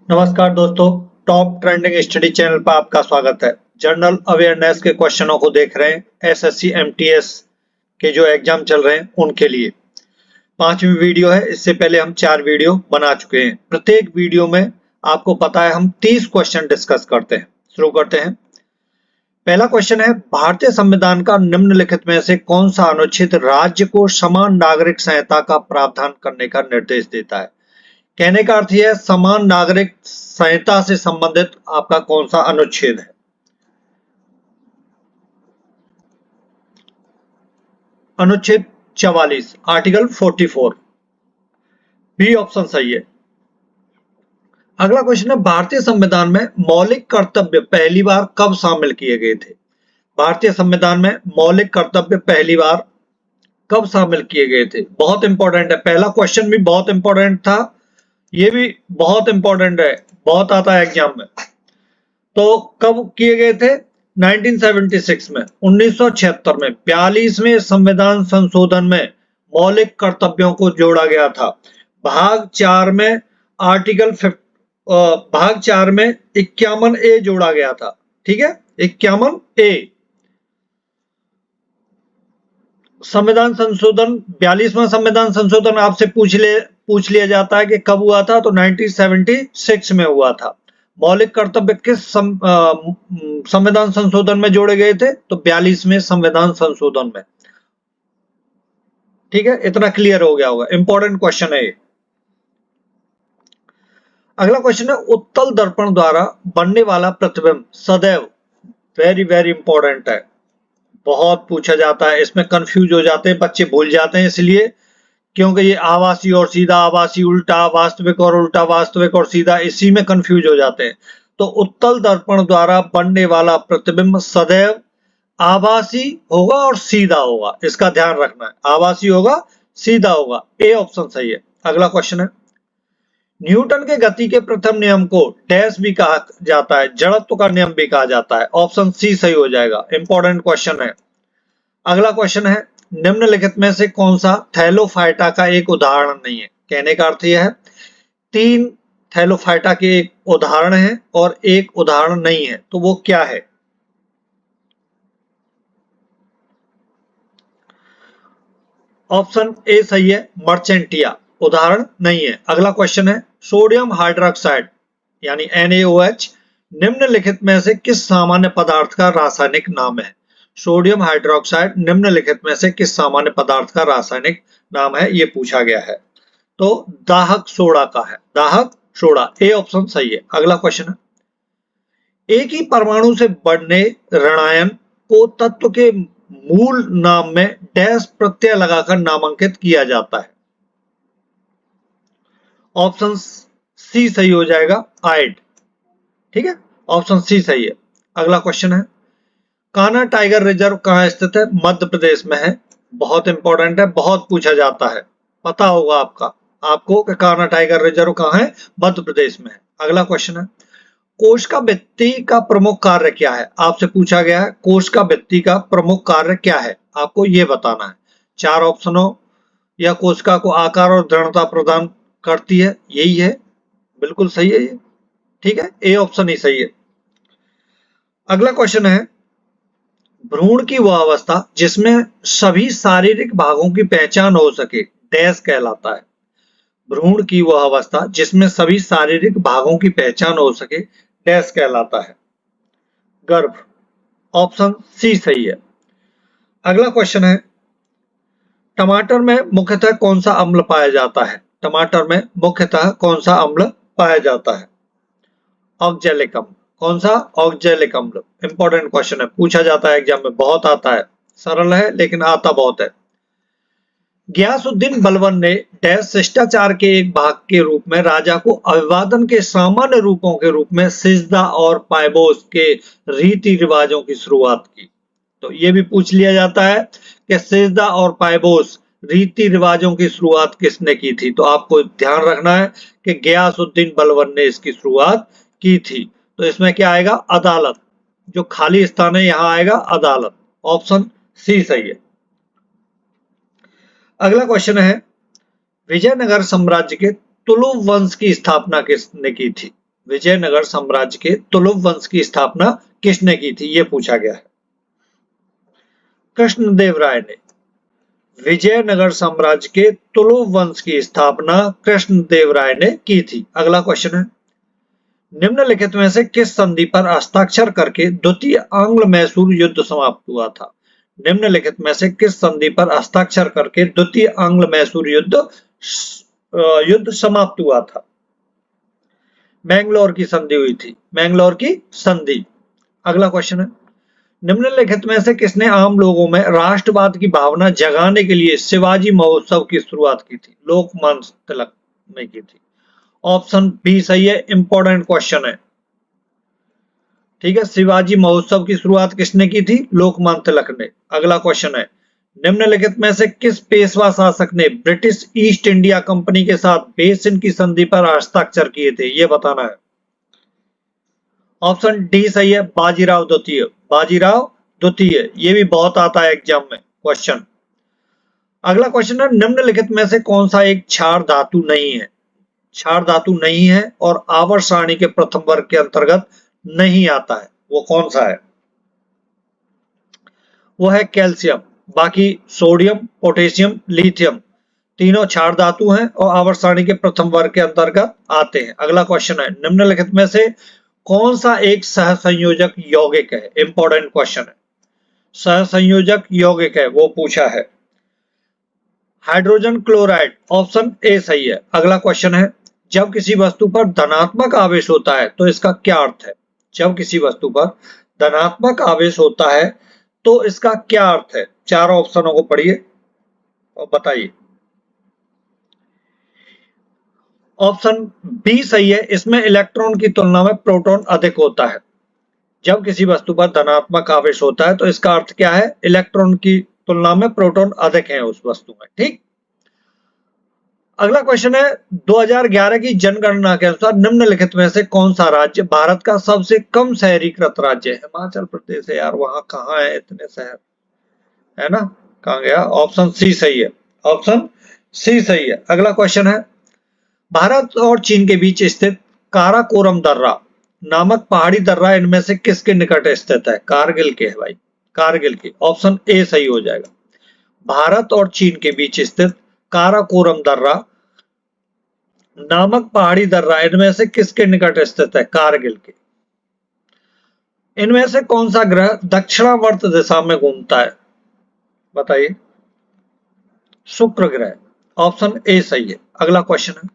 नमस्कार दोस्तों, top trending study channel पर आपका स्वागत है। जनरल अवेयरनेस के क्वेश्चनों को देख रहे हैं एसएससी एमटीएस के जो एग्जाम चल रहे हैं उनके लिए। पांचवी वीडियो है। इससे पहले हम 4 वीडियो बना चुके हैं। प्रत्येक वीडियो में आपको पता है हम 30 क्वेश्चन डिस्कस करते हैं। शुरू करते हैं। पहला क्वेश्चन है, भारतीय संविधान का निम्नलिखित में से कौन सा अनुच्छेद राज्य को समान नागरिक संहिता का प्रावधान करने का निर्देश देता है। कहने का अर्थ यह है समान नागरिक संहिता से संबंधित आपका कौन सा अनुच्छेद है। अनुच्छेद 44 आर्टिकल 44 बी ऑप्शन सही है। अगला क्वेश्चन है, भारतीय संविधान में मौलिक कर्तव्य पहली बार कब शामिल किए गए थे। भारतीय संविधान में मौलिक कर्तव्य पहली बार कब शामिल किए गए थे। बहुत इंपॉर्टेंट है। पहला क्वेश्चन भी बहुत इंपॉर्टेंट था, ये भी बहुत इंपॉर्टेंट है, बहुत आता है एग्जाम में। तो कब किए गए थे? 1976 में, 1976 में 42वें संविधान संशोधन में मौलिक कर्तव्यों को जोड़ा गया था। भाग 4 में भाग 4 में 51A जोड़ा गया था। ठीक है, 51A। संविधान संशोधन 42वां संविधान संशोधन आपसे पूछ लिया जाता है कि कब हुआ था, तो 1976 में हुआ था। मौलिक कर्तव्य किस संविधान संशोधन में जोड़े गए थे, तो 42वें संविधान संशोधन में। ठीक है, इतना क्लियर हो गया होगा। इंपॉर्टेंट क्वेश्चन है ये। अगला क्वेश्चन है, उत्तल दर्पण द्वारा बनने वाला प्रतिबिंब सदैव, वेरी वेरी इंपॉर्टेंट है, बहुत पूछा जाता है। इसमें कंफ्यूज हो जाते हैं बच्चे, भूल जाते हैं इसलिए क्योंकि ये आभासी और सीधा, आभासी उल्टा, वास्तविक और उल्टा, वास्तविक और सीधा, इसी में कंफ्यूज हो जाते हैं। तो उत्तल दर्पण द्वारा बनने वाला प्रतिबिंब सदैव आभासी होगा और सीधा होगा, इसका ध्यान रखना है। आभासी होगा, सीधा होगा। ए ऑप्शन सही है। अगला क्वेश्चन है, न्यूटन के गति के प्रथम नियम को डैश भी कहा जाता है, जड़त्व का नियम भी कहा जाता है। ऑप्शन सी सही हो जाएगा। इंपॉर्टेंट क्वेश्चन है। अगला क्वेश्चन है, निम्नलिखित में से कौन सा थैलोफाइटा का एक उदाहरण नहीं है। कहने का अर्थ यह है 3 थैलोफाइटा के एक उदाहरण है और एक उदाहरण नहीं है, तो वो क्या है। ऑप्शन ए सही है, मर्चेंटिया, उदाहरण नहीं है। अगला क्वेश्चन है, सोडियम हाइड्रोक्साइड यानी NaOH निम्नलिखित में से किस सामान्य पदार्थ का रासायनिक नाम है। सोडियम हाइड्रोक्साइड निम्नलिखित में से किस सामान्य पदार्थ का रासायनिक नाम है, ये पूछा गया है। तो दाहक सोडा का है, दाहक सोडा। ए ऑप्शन सही है। अगला क्वेश्चन है, एक ही परमाणु से बनने ऋणायन को तत्व के मूल नाम में डैश प्रत्यय लगाकर नामांकित किया जाता है। ऑप्शन सी सही हो जाएगा, आइड। ठीक है, ऑप्शन सी सही है। अगला क्वेश्चन है, कान्हा टाइगर रिजर्व कहां स्थित है। मध्य प्रदेश में है। बहुत इंपॉर्टेंट है, बहुत पूछा जाता है, पता होगा आपको कि कान्हा टाइगर रिजर्व कहां है, मध्य प्रदेश में है। अगला क्वेश्चन है, कोशिका भित्ति का प्रमुख कार्य क्या है। आपसे पूछा गया है कोशिका भित्ति का प्रमुख कार्य क्या है, आपको यह बताना है। 4 ऑप्शनों या कोशिका को आकार और दृढ़ता प्रदान करती है, यही है। बिल्कुल सही है ये। ठीक है, ए ऑप्शन ही सही है। अगला क्वेश्चन है, भ्रूण की वह अवस्था जिसमें सभी शारीरिक भागों की पहचान हो सके डैश कहलाता है। भ्रूण की वह अवस्था जिसमें सभी शारीरिक भागों की पहचान हो सके डैश कहलाता है। गर्भ। ऑप्शन सी सही है। अगला क्वेश्चन है, टमाटर में मुख्यतः कौन सा अम्ल पाया जाता है। टमाटर में मुख्यतः कौन सा अम्ल पाया जाता है। ऑक्जेलिक अम्ल। कौन सा? ऑक्जेलिक अम्ल। इंपॉर्टेंट क्वेश्चन है, पूछा जाता है एग्जाम में, बहुत आता है। सरल है लेकिन आता बहुत है। गियासुद्दीन बलबन ने डैश शिष्टाचार के एक भाग के रूप में राजा को अभिवादन के सामान्य रूपों के रूप में सिजदा और पायबोस के रीति रिवाजों की शुरुआत की। तो ये भी पूछ लिया जाता है कि सिजदा और पायबोस रीति रिवाजों की शुरुआत किसने की थी। तो आपको ध्यान रखना है कि गियासुद्दीन बलबन ने इसकी शुरुआत की थी। तो इसमें क्या आएगा? अदालत। जो खाली स्थान है यहां आएगा अदालत। ऑप्शन सी सही है। अगला क्वेश्चन है, विजयनगर साम्राज्य के तुलु वंश की स्थापना किसने की थी। विजयनगर साम्राज्य के तुलुप वंश की स्थापना किसने की थी, ये पूछा गया है। कृष्णदेवराय ने। विजयनगर साम्राज्य के तुलुप वंश की स्थापना कृष्णदेवराय ने की थी। अगला क्वेश्चन है, निम्नलिखित में से किस संधि पर हस्ताक्षर करके द्वितीय आंग्ल मैसूर युद्ध समाप्त हुआ था। निम्नलिखित में से किस संधि पर हस्ताक्षर करके द्वितीय आंग्ल मैसूर युद्ध समाप्त हुआ था। मैंगलोर की संधि हुई थी, मैंगलोर की संधि। अगला क्वेश्चन है, निम्नलिखित में से किसने आम लोगों में राष्ट्रवाद की भावना जगाने के लिए शिवाजी महोत्सव की शुरुआत की थी। लोकमान्य तिलक ने की थी। ऑप्शन बी सही है, इंपॉर्टेंट क्वेश्चन है। ठीक है, शिवाजी महोत्सव की शुरुआत किसने की थी, लोकमान्य तिलक ने। अगला क्वेश्चन है, निम्नलिखित में से किस पेशवा शासक ने ब्रिटिश ईस्ट इंडिया कंपनी के साथ बेसिन की संधि पर हस्ताक्षर किए थे, यह बताना है। ऑप्शन डी सही है, बाजीराव द्वितीय। बाजीराव द्वितीय, ये भी बहुत आता है एग्जाम में क्वेश्चन। अगला क्वेश्चन है, निम्नलिखित में से कौन सा एक क्षार धातु नहीं है। क्षार धातु नहीं है और आवर्त सारणी के प्रथम वर्ग के अंतर्गत नहीं आता है, वो कौन सा है। वो है कैल्शियम। बाकी सोडियम, पोटेशियम, लिथियम तीनों क्षार धातु हैं और आवर्त सारणी के प्रथम वर्ग के अंतर्गत आते हैं। अगला क्वेश्चन है, निम्नलिखित में से कौन सा एक सहसंयोजक यौगिक है। इंपॉर्टेंट क्वेश्चन है, सहसंयोजक यौगिक है वो पूछा है। हाइड्रोजन क्लोराइड, ऑप्शन ए सही है। अगला क्वेश्चन है, जब किसी वस्तु पर धनात्मक आवेश होता है तो इसका क्या अर्थ है। जब किसी वस्तु पर धनात्मक आवेश होता है तो इसका क्या अर्थ है। चारों ऑप्शनों को पढ़िए और बताइए। ऑप्शन बी सही है, इसमें इलेक्ट्रॉन की तुलना में प्रोटॉन अधिक होता है। जब किसी वस्तु पर धनात्मक आवेश होता है तो इसका अर्थ क्या है, इलेक्ट्रॉन की तुलना में प्रोटॉन अधिक है उस वस्तु में। ठीक, अगला क्वेश्चन है, 2011 की जनगणना के अनुसार निम्नलिखित में से कौन सा राज्य भारत का सबसे कम शहरीकृत राज्य है। हिमाचल प्रदेश है यार, वहां कहाँ है इतने शहर, है ना, कहाँ गया। ऑप्शन सी सही है, ऑप्शन सी सही है। अगला क्वेश्चन है, भारत और चीन के बीच स्थित काराकोरम दर्रा नामक पहाड़ी दर्रा इनमें से किसके निकट स्थित है। कारगिल के है भाई, कारगिल के। ऑप्शन ए सही हो जाएगा। भारत और चीन के बीच स्थित काराकोरम दर्रा नामक पहाड़ी दर्रा इनमें से किसके निकट स्थित है, कारगिल के। इनमें से कौन सा ग्रह दक्षिणावर्त दिशा में घूमता है, बताइए। शुक्र ग्रह, ऑप्शन ए सही है। अगला क्वेश्चन है,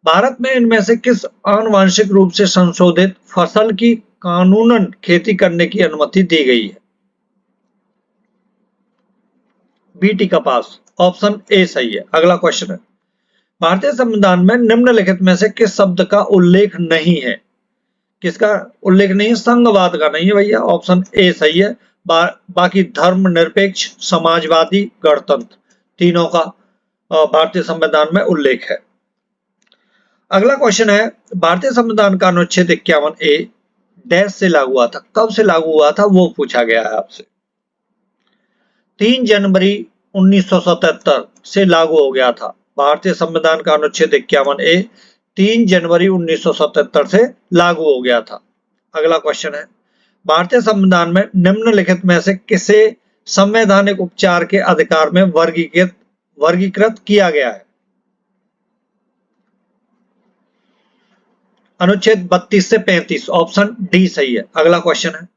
भारत में इनमें से किस आनुवंशिक रूप से संशोधित फसल की कानूनन खेती करने की अनुमति दी गई है। बीटी कपास, ऑप्शन ए सही है। अगला क्वेश्चन है, भारतीय संविधान में निम्नलिखित में से किस शब्द का उल्लेख नहीं है। किसका उल्लेख नहीं है, संघवाद का नहीं है भैया। ऑप्शन ए सही है। बाकी धर्मनिरपेक्ष, समाजवादी, गणतंत्र तीनों का भारतीय संविधान में उल्लेख है। अगला क्वेश्चन है, भारतीय संविधान का अनुच्छेद 51A डैश से लागू हुआ था। कब से लागू हुआ था वो पूछा गया है आपसे। 3 जनवरी 1977 से लागू हो गया था। भारतीय संविधान का अनुच्छेद 51A 3 जनवरी 1977 से लागू हो गया था। अगला क्वेश्चन है, भारतीय संविधान में निम्नलिखित में से किसे संवैधानिक उपचार के अधिकार में वर्गीकृत किया गया है। अनुच्छेद 32 से 35, ऑप्शन डी सही है। अगला क्वेश्चन है,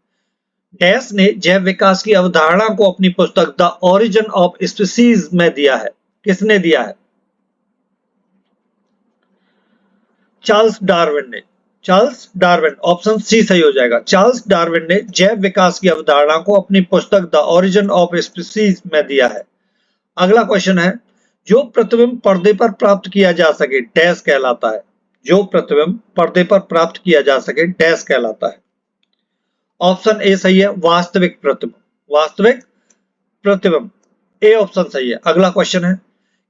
डैश ने जैव विकास की अवधारणा को अपनी पुस्तक द ओरिजिन ऑफ स्पीसीज में दिया है। किसने दिया है, चार्ल्स डार्विन ने। चार्ल्स डार्विन, ऑप्शन सी सही हो जाएगा। चार्ल्स डार्विन ने जैव विकास की अवधारणा को अपनी पुस्तक द ओरिजिन ऑफ स्पीसीज में दिया है। अगला क्वेश्चन है, जो प्रतिबिंब पर्दे पर प्राप्त किया जा सके डैश कहलाता है। जो प्रतिबिंब पर्दे पर प्राप्त किया जा सके डैश कहलाता है। ऑप्शन ए सही है, वास्तविक प्रतिबिंब। वास्तविक प्रतिबिंब, ए ऑप्शन सही है। अगला क्वेश्चन है,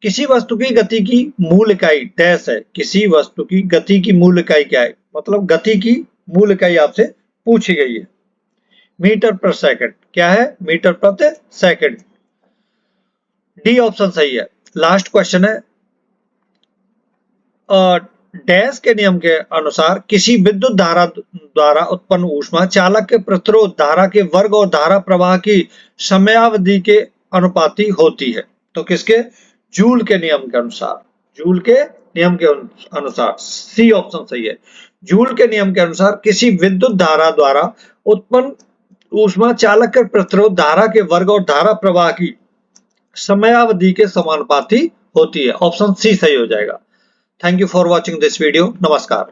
किसी वस्तु की गति की मूल इकाई डैश है। किसी वस्तु की गति की मूल इकाई क्या है, मतलब गति की मूल इकाई आपसे पूछी गई है। मीटर पर सेकंड, क्या है, मीटर प्रति सेकंड। डी ऑप्शन सही है। लास्ट क्वेश्चन है, डैश के नियम के अनुसार किसी विद्युत धारा द्वारा उत्पन्न ऊष्मा चालक के प्रतिरोध धारा के वर्ग और धारा प्रवाह की समयावधि के अनुपाती होती है। तो किसके? जूल के नियम के अनुसार। जूल के नियम के अनुसार सी ऑप्शन सही है। जूल के नियम के अनुसार किसी विद्युत धारा द्वारा उत्पन्न ऊष्मा चालक के प्रतिरोध धारा के वर्ग और धारा प्रवाह की समयावधि के समानुपाती होती है। ऑप्शन सी सही हो जाएगा। Thank you for watching this video. Namaskar.